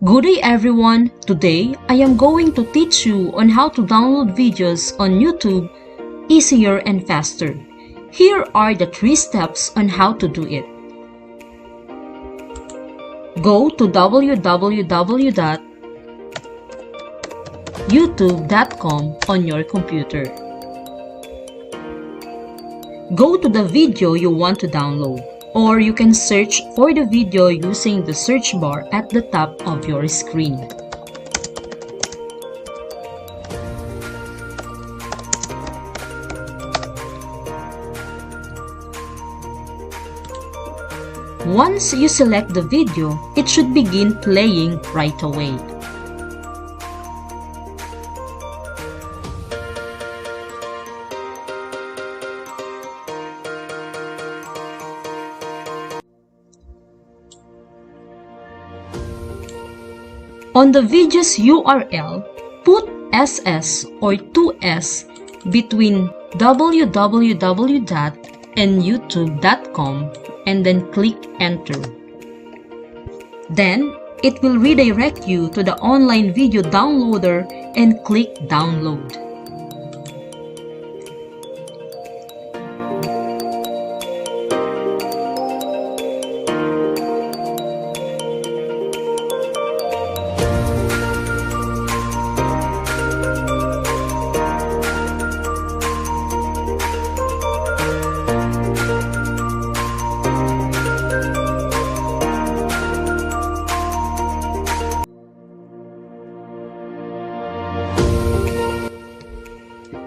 Good day everyone! Today, I am going to teach you on how to download videos on YouTube easier and faster. Here are the 3 steps on how to do it. Go to www.youtube.com on your computer. Go to the video you want to download, or you can search for the video using the search bar at the top of your screen. Once you select the video, it should begin playing right away. On the video's URL, put SS or 2S between www and youtube.com and then click enter. Then, it will redirect you to the online video downloader and click download.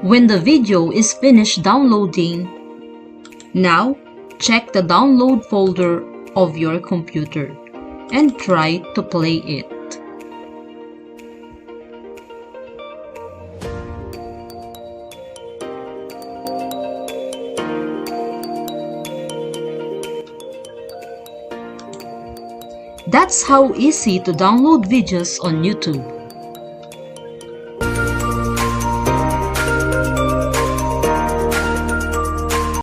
When the video is finished downloading, now check the download folder of your computer and try to play it. That's how easy to download videos on YouTube.